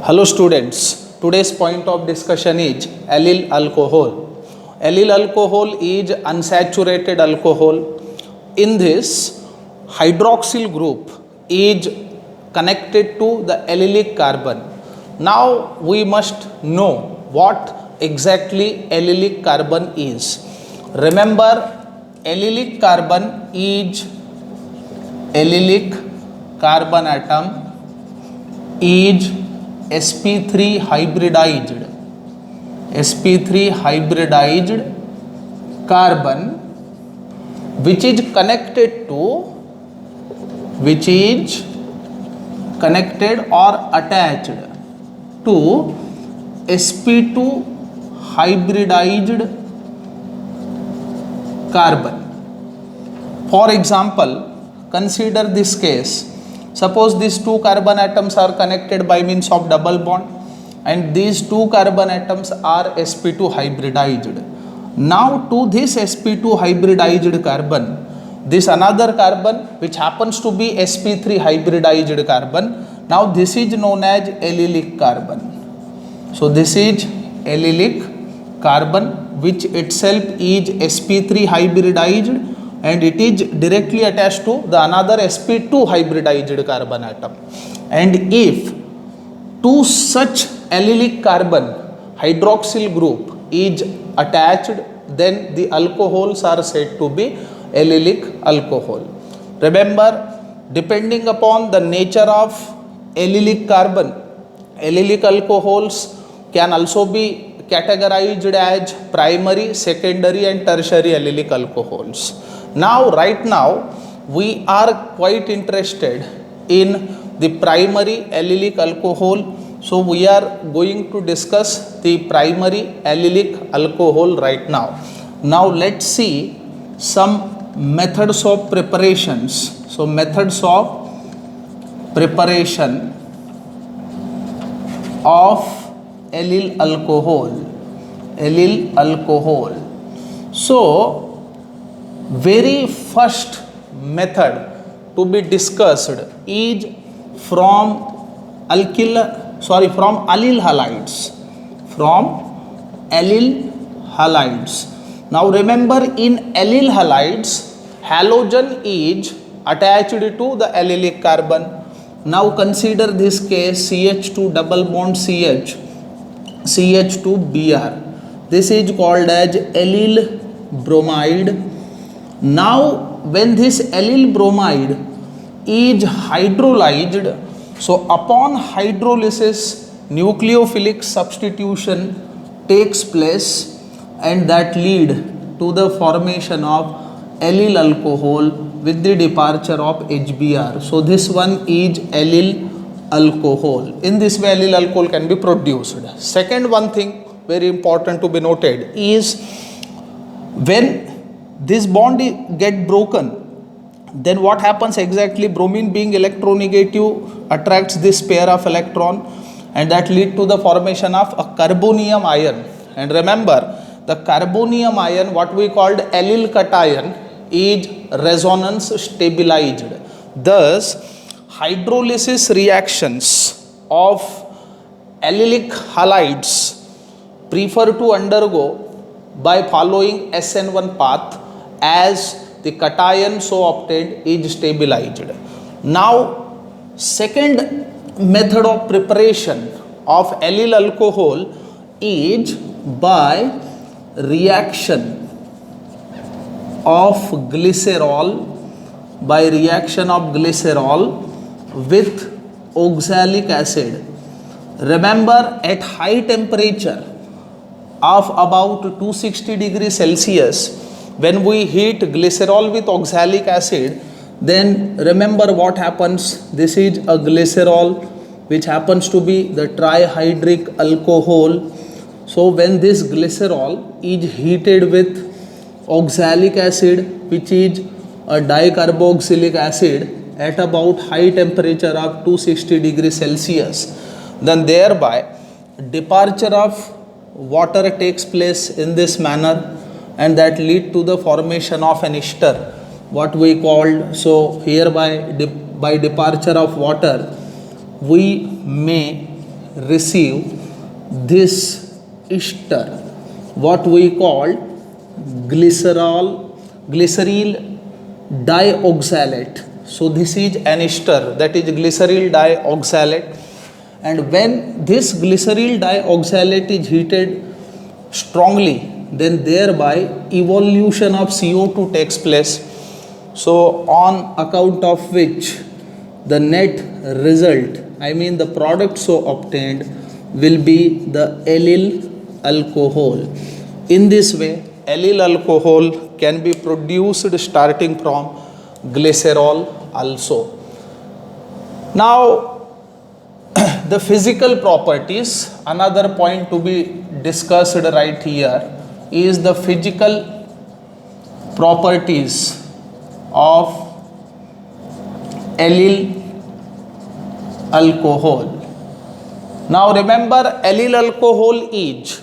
Hello students, today's point of discussion is allyl alcohol. Allyl alcohol is unsaturated alcohol. In this, hydroxyl group is connected to the allylic carbon. Now we must know what exactly allylic carbon is. Remember, allylic carbon is allylic carbon atom is sp3 hybridized carbon which is connected or attached to sp2 hybridized carbon. For example, consider this case. Suppose these two carbon atoms are connected by means of double bond and these two carbon atoms are sp2 hybridized. Now to this sp2 hybridized carbon, this another carbon which happens to be sp3 hybridized carbon, now this is known as allylic carbon. So this is allylic carbon which itself is sp3 hybridized and it is directly attached to the another sp2 hybridized carbon atom. And if to such allylic carbon hydroxyl group is attached, then the alcohols are said to be allylic alcohol. Remember, depending upon the nature of allylic carbon, allylic alcohols can also be categorized as primary, secondary and tertiary allylic alcohols. Now, right now, we are quite interested in the primary allylic alcohol. So, we are going to discuss the primary allylic alcohol right now. Now, let's see some methods of preparations. So, methods of preparation of allyl alcohol. So, very first method to be discussed is from allyl halides. Now remember, in allyl halides, halogen is attached to the allylic carbon. Now consider this case CH2 double bond CH, CH2Br. This is called as allyl bromide. Now when this allyl bromide is hydrolyzed, so upon hydrolysis nucleophilic substitution takes place and that lead to the formation of allyl alcohol with the departure of HBr. So this one is allyl alcohol. In this way allyl alcohol can be produced. Second one thing very important to be noted is when this bond get broken, then what happens exactly? Bromine being electronegative attracts this pair of electron and that lead to the formation of a carbonium ion. And remember, the carbonium ion, what we called allyl cation, is resonance stabilized. Thus, hydrolysis reactions of allylic halides prefer to undergo by following SN1 path as the cation so obtained is stabilized. Now, second method of preparation of allyl alcohol is by reaction of glycerol with oxalic acid. Remember, at high temperature of about 260 degrees Celsius, when we heat glycerol with oxalic acid, then remember what happens. This is a glycerol which happens to be the trihydric alcohol. So when this glycerol is heated with oxalic acid, which is a dicarboxylic acid at about high temperature of 260 degrees Celsius, then thereby departure of water takes place in this manner and that lead to the formation of an ester, what we called. So hereby by departure of water we may receive this ester, what we call glyceryl dioxalate. So this is an ester, that is glyceryl dioxalate, and when this glyceryl dioxalate is heated strongly, then thereby evolution of CO2 takes place. So on account of which the net result, I mean the product so obtained, will be the allyl alcohol. In this way, allyl alcohol can be produced starting from glycerol also. Now, the physical properties, another point to be discussed right here is the physical properties of allyl alcohol. Now remember, allyl alcohol is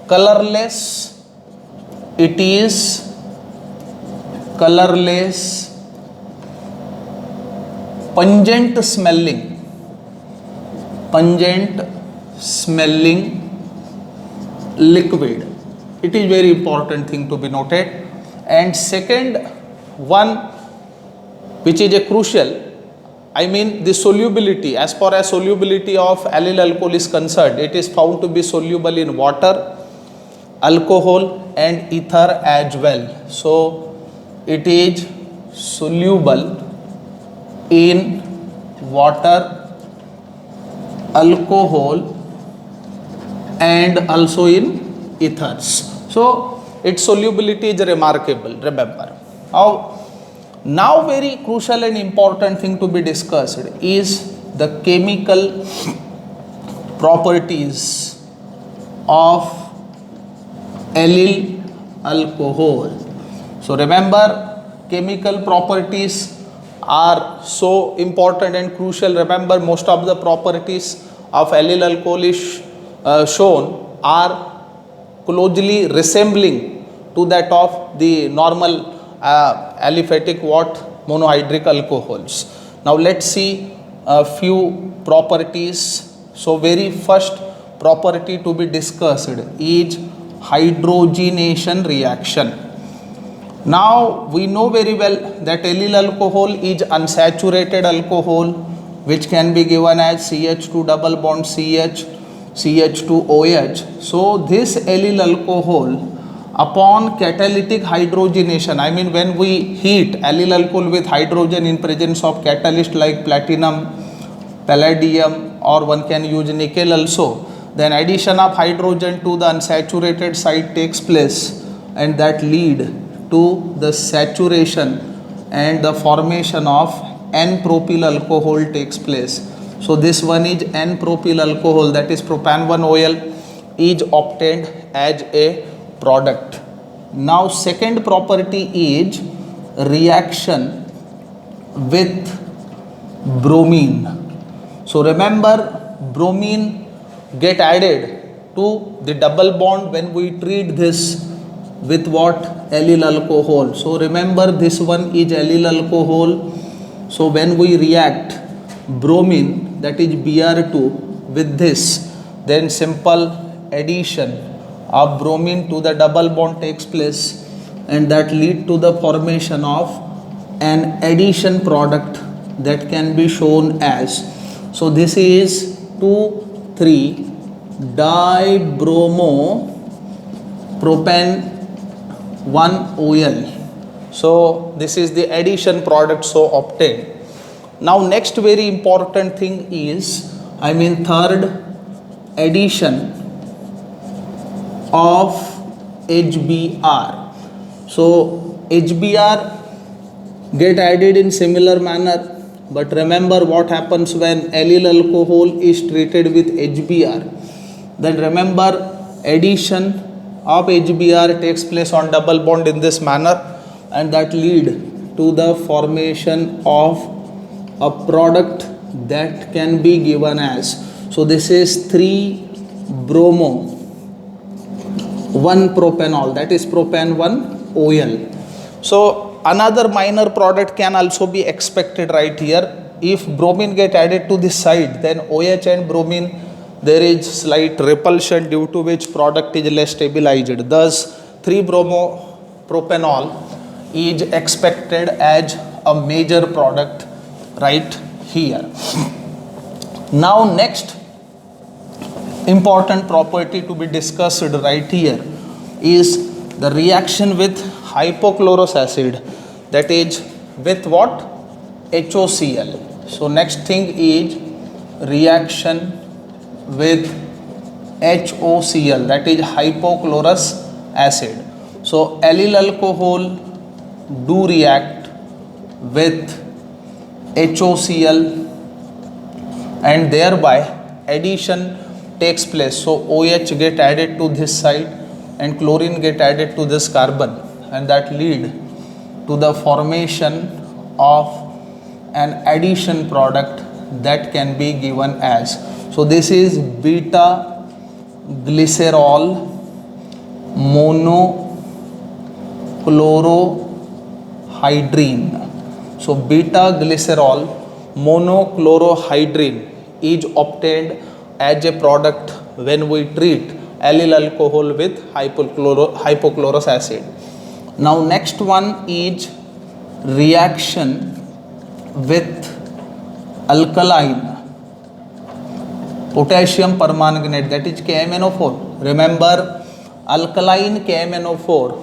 colorless, it is colorless, pungent smelling liquid. It is very important thing to be noted. And second one, which is a crucial, I mean the solubility. As far as solubility of allyl alcohol is concerned, it is found to be soluble in water, alcohol and ether as well. So it is soluble in water, alcohol and also in ethers. So its solubility is remarkable, remember. Now very crucial and important thing to be discussed is the chemical properties of allyl alcohol. So remember, chemical properties are so important and crucial. Remember, most of the properties of allyl alcohol is shown are closely resembling to that of the normal aliphatic monohydric alcohols. Now let's see a few properties. So very first property to be discussed is hydrogenation reaction. Now we know very well that allyl alcohol is unsaturated alcohol, which can be given as CH2 double bond CH, CH2OH. So this allyl alcohol, upon catalytic hydrogenation, I mean when we heat allyl alcohol with hydrogen in presence of catalyst like platinum, palladium, or one can use nickel also, then addition of hydrogen to the unsaturated side takes place, and that lead to the saturation and the formation of N-propyl alcohol takes place. So this one is N-propyl alcohol, that is propan-1-OL, is obtained as a product. Now second property is reaction with bromine. So remember, bromine get added to the double bond when we treat this with what? Allyl alcohol. So remember, this one is allyl alcohol. So when we react bromine, that is Br2, with this, then simple addition of bromine to the double bond takes place, and that lead to the formation of an addition product that can be shown as, so this is 2,3-dibromopropan-1-OL. So this is the addition product so obtained. Now next very important thing is, I mean third, addition of HBr. So HBr get added in similar manner, but remember what happens when allyl alcohol is treated with HBr. Then remember, addition of HBr takes place on double bond in this manner, and that lead to the formation of a product that can be given as, so this is 3-bromo-1-propanol, that is propan-1-OL. So another minor product can also be expected right here. If bromine get added to this side, then OH and bromine there is slight repulsion due to which product is less stabilized. Thus 3-bromopropanol is expected as a major product right here. Now next important property to be discussed right here is the reaction with hypochlorous acid, that is with what? HOCl. So next thing is reaction with HOCl, that is hypochlorous acid. So allyl alcohol do react with HOCl and thereby addition takes place. So OH get added to this side and chlorine get added to this carbon, and that lead to the formation of an addition product that can be given as, so this is beta glycerol monochlorohydrine. So beta glycerol monochlorohydrine is obtained as a product when we treat allyl alcohol with hypochlorous acid. Now next one is reaction with alkaline potassium permanganate, that is KMnO4. Remember, alkaline KMnO4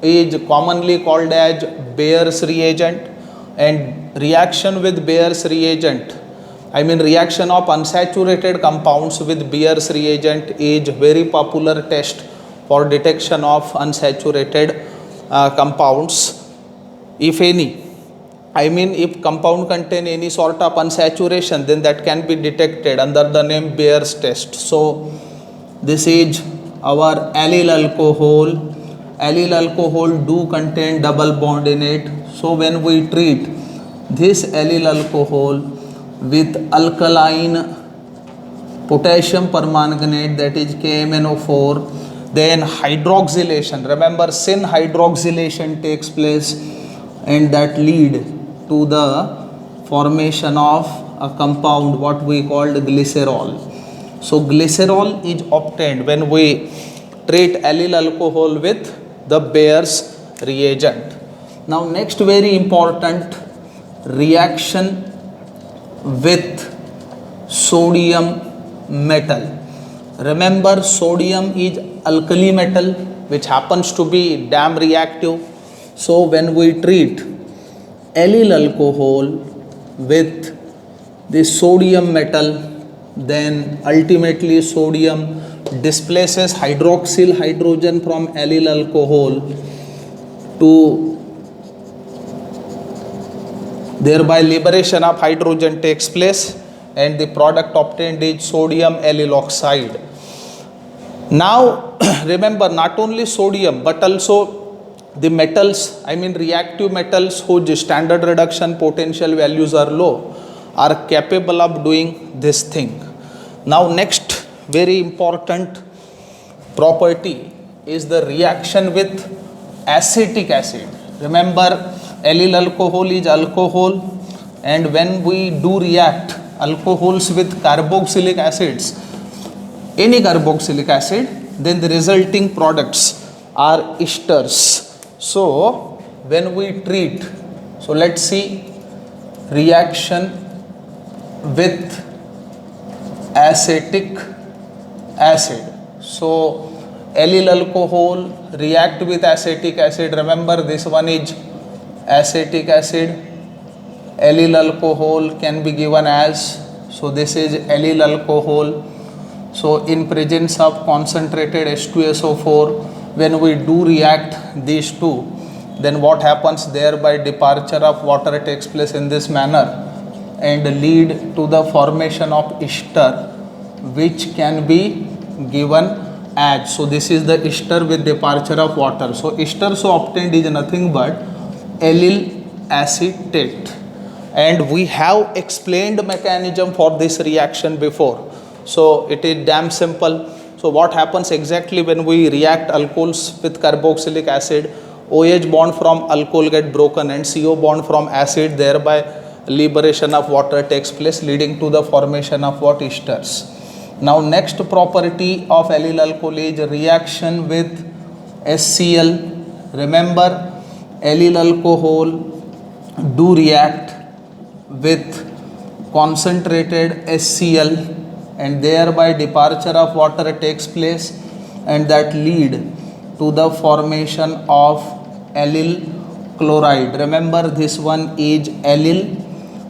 is commonly called as Bayer's reagent, and reaction with Bayer's reagent, I mean reaction of unsaturated compounds with Bayer's reagent is very popular test for detection of unsaturated compounds, if any. I mean if compound contain any sort of unsaturation, then that can be detected under the name Bayer's test. So this is our allyl alcohol. Allyl alcohol do contain double bond in it. So when we treat this allyl alcohol with alkaline potassium permanganate, that is KMnO4, then hydroxylation, remember syn hydroxylation takes place, and that lead to the formation of a compound what we called glycerol. So glycerol is obtained when we treat allyl alcohol with the Bayer's reagent. Now next very important reaction with sodium metal. Remember, sodium is alkali metal which happens to be damn reactive. So when we treat allyl alcohol with the sodium metal, then ultimately sodium displaces hydroxyl hydrogen from allyl alcohol to thereby liberation of hydrogen takes place, and the product obtained is sodium allyl oxide. Now remember, not only sodium but also the metals, I mean reactive metals whose standard reduction potential values are low, are capable of doing this thing. Now next very important property is the reaction with acetic acid. Remember, allyl alcohol is alcohol, and when we do react alcohols with carboxylic acids, any carboxylic acid, then the resulting products are esters. So when we treat, so let's see reaction with acetic acid. So allyl alcohol react with acetic acid. Remember, this one is acetic acid. Allyl alcohol can be given as, so this is allyl alcohol. So in presence of concentrated H2SO4, when we do react these two, then what happens, thereby departure of water takes place in this manner and lead to the formation of ester, which can be given as, so this is the ester with departure of water. So ester so obtained is nothing but allyl acetate, and we have explained mechanism for this reaction before, so it is damn simple. So what happens exactly when we react alcohols with carboxylic acid? OH bond from alcohol get broken and CO bond from acid, thereby liberation of water takes place, leading to the formation of what? Esters. Now next property of allyl alcohol is reaction with HCl. Remember, allyl alcohol do react with concentrated HCl, and thereby departure of water takes place, and that lead to the formation of allyl chloride. Remember, this one is allyl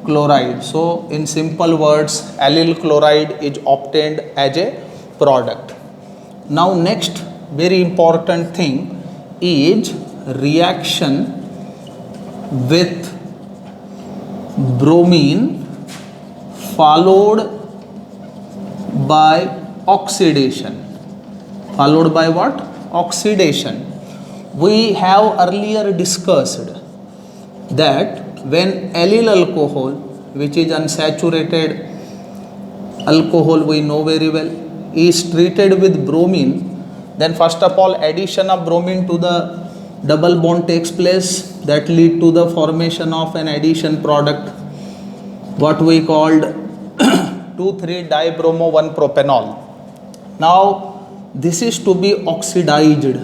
chloride. So in simple words, allyl chloride is obtained as a product. Now next very important thing is reaction with bromine followed by oxidation. Followed by what? Oxidation. We have earlier discussed that when allyl alcohol, which is unsaturated alcohol, we know very well, is treated with bromine, then first of all addition of bromine to the double bond takes place, that lead to the formation of an addition product, what we called 2,3-dibromo-1-propanol. Now this is to be oxidized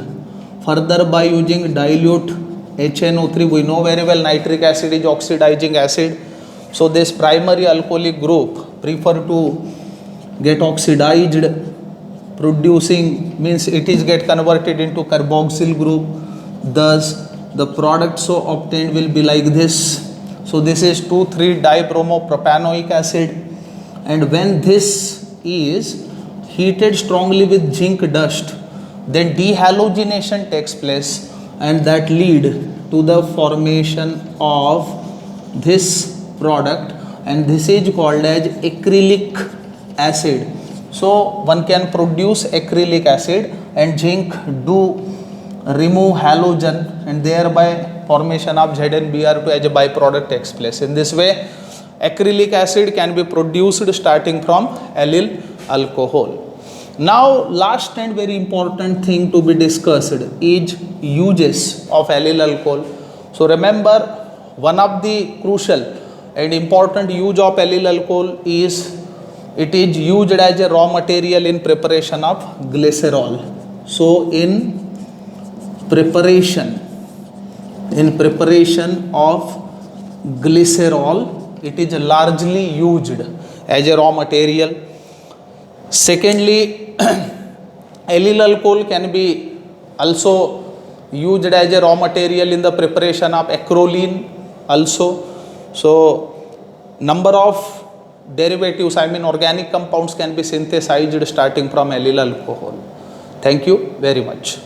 further by using dilute HNO3. We know very well nitric acid is oxidizing acid. So this primary alcoholic group prefer to get oxidized, producing, means it is get converted into carboxyl group. Thus the product so obtained will be like this. So this is 2,3-dibromopropanoic acid, and when this is heated strongly with zinc dust, then dehalogenation takes place, and that lead to the formation of this product, and this is called as acrylic acid. So one can produce acrylic acid, and zinc do remove halogen, and thereby formation of ZnBr2 as a byproduct takes place. In this way acrylic acid can be produced starting from allyl alcohol. Now last and very important thing to be discussed is uses of allyl alcohol. So remember, one of the crucial and important use of allyl alcohol is it is used as a raw material in preparation of glycerol. So in preparation of glycerol, it is largely used as a raw material. Secondly, allyl alcohol can be also used as a raw material in the preparation of acrolein also. So number of derivatives, I mean organic compounds, can be synthesized starting from allyl alcohol. Thank you very much.